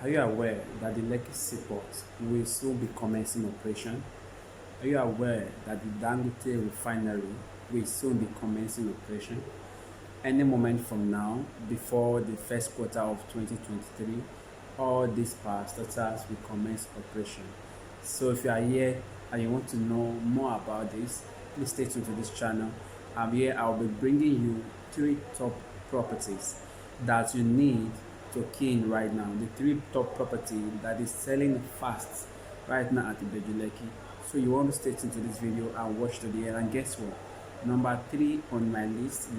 Are you aware that the Lekki Seaport will soon be commencing operation? Are you aware that the Dangote Refinery will soon be commencing operation? Any moment from now, before the first quarter of 2023, all these power starters will commence operation. So if you are here and you want to know more about this, please stay tuned to this channel. I'm here, I'll be bringing you 3 top properties that you need to key in right now. The 3 top property that is selling fast right now at Ibeju Lekki. So you want to stay tuned to this video and watch to the end. And guess what? Number 3 on my list,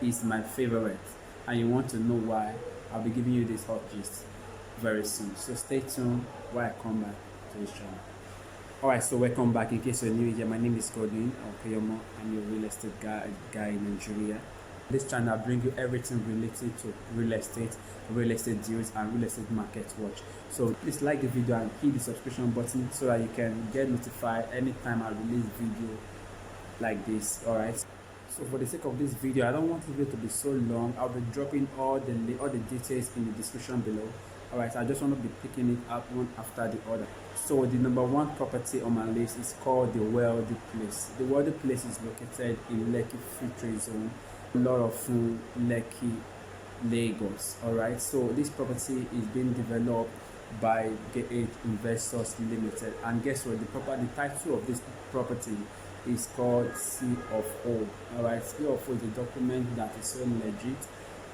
is my favorite, and you want to know why. I'll be giving you this hot gist very soon. So stay tuned while I come back to this channel. Alright, so welcome back. In case you're new here, my name is Godwin Okoyomo. I'm your real estate guy in Nigeria. This channel brings you everything related to real estate deals, and real estate market watch. So please like the video and hit the subscription button so that you can get notified anytime I release video like this. Alright, so for the sake of this video, I don't want the video to be so long. I'll be dropping all the details in the description below. Alright, I just want to be picking it up one after the other. So the number 1 property on my list is called the Wealthy Place. The Wealthy Place is located in Lekki Free Trade Zone, Orofun, Lekki, Lagos. Alright, so this property is being developed by Gate Investors Limited, and guess what? The title of this property is called C of O. Alright, C of O is a document that is so legit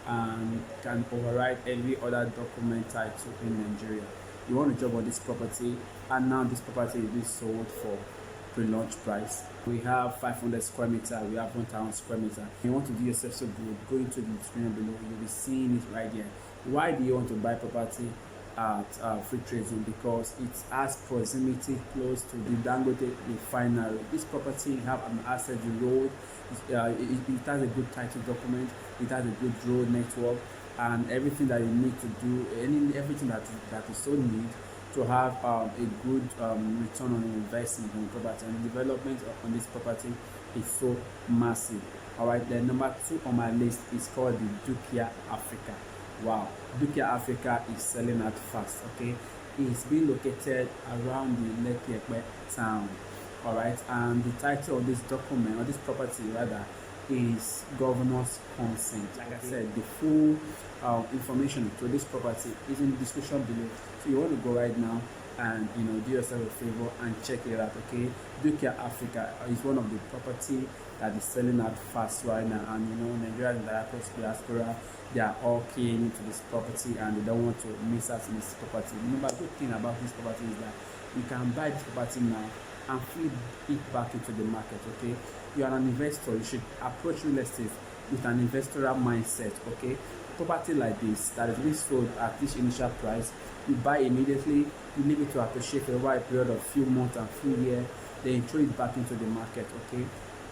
and can override every other document title in Nigeria. You want to jump on this property, and now this property is being sold for pre-launch price. We have 500 square meter, we have 1000 square meter. You want to do yourself so good, go into the description below, you'll be seeing it right there. Why do you want to buy property at Free Trade Zone? Because it has proximity close to the Dangote Refinery. This property have an asset road, it has a good title document, it has a good road network, and everything that you need to do, everything that is so need to have a good return on investment on property. And the development on this property is so massive. Alright, the number 2 on my list is called the Dukia Africa. Wow, Dukia Africa is selling out fast. Okay, it's been located around the Lekki town. Alright, and the title of this document, or this property rather, is Governor's Consent. Like I said, the full information to this property is in the description below. So you want to go right now and do yourself a favor and check it out. Okay, Dukia Africa is one of the property that is selling out fast right now, and Nigeria and diaspora, they are all keen into this property and they don't want to miss out on this property. The good thing about this property is that you can buy this property now and flip it back into the market. Okay, you are an investor, you should approach real estate with an investorial mindset. Okay, property like this that is being sold at this initial price, you buy immediately, you leave it to appreciate for a while period of few months and few years, then throw it back into the market. Okay,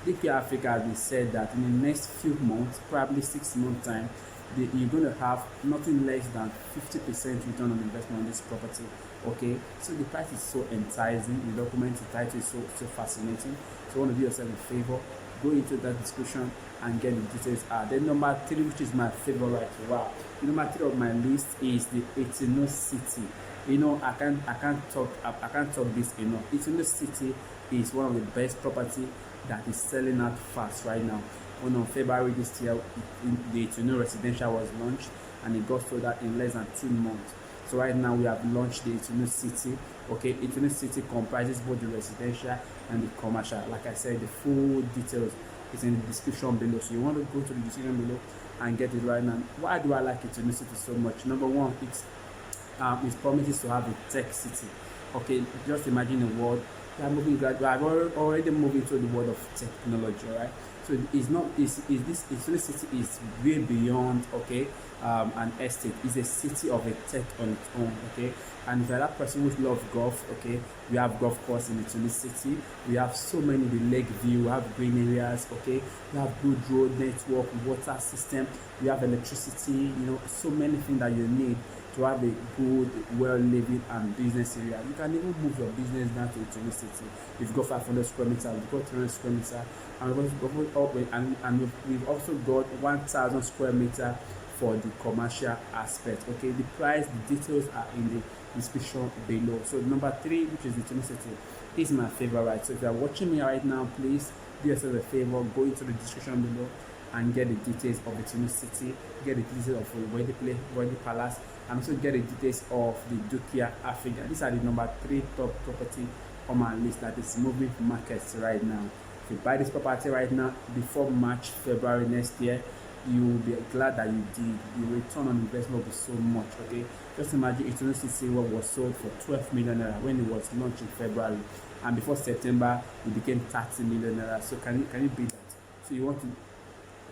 DP Africa has been said that in the next few months, probably 6 months time, you're going to have nothing less than 50% return on investment on this property. Okay, so the price is so enticing, the document, the title is so fascinating. So you want to do yourself a favor, go into that description and get the details. Then number 3, which is my favorite. Wow, the number 3 of my list is the Etino City. I can't talk this enough. Etino City is one of the best property that is selling out fast right now. On February this year, the Etino residential was launched, and it got sold out in less than 2 months. So right now we have launched the Etino City. Okay, Etino City comprises both the residential and the commercial. Like I said, the full details is in the description below. So you want to go to the description below and get it right now. Why do I like Etino City so much? Number 1, it promises to have a tech city. Okay, just imagine a world we are moving gradually. I've already moved into the world of technology. Right, so this city is way beyond an estate. It's a city of a tech on its own. Okay, and if you're that person who loves golf, okay, we have golf course in the city. We have so many, the lake view, we have green areas. Okay, we have good road network, water system, we have electricity, so many things that you need to have a good, well-living and business area. You can even move your business down to Etino City. We've got 500 square meters, we've got 300 square meters, and we've also got 1,000 square meters for the commercial aspect. Okay, the price, the details are in the description below. So number 3, which is the Tunicity, is my favorite. So if you are watching me right now, please do yourself a favor, go into the description below and get the details of the Tunicity, get the details of Wedding Palace, and also get the details of the Dukia Africa. These are the number 3 top property on my list that is moving markets right now. If you buy this property right now before March, February next year, you will be glad that you did. The return on investment will be so much. Okay, just imagine Tunicity was sold for 12 million naira when it was launched in February, and before September it became 30 million naira. So can you beat that? So you want to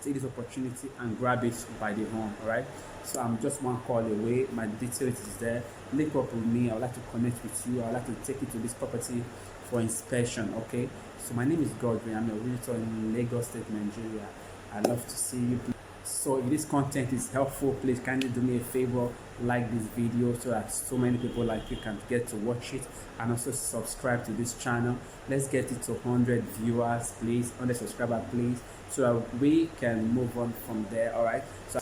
take this opportunity and grab it by the horn. All right, so I'm just one call away. My details is there. Link up with me. I would like to connect with you. I would like to take you to this property for inspection. Okay, so my name is Godwin. I'm a realtor in Lagos State, Nigeria. I'd love to see you. So if this content is helpful, please kindly do me a favor, like this video so that so many people like you can get to watch it, and also subscribe to this channel. Let's get it to 100 viewers, please, 100 subscribers, please, so that we can move on from there. All right, so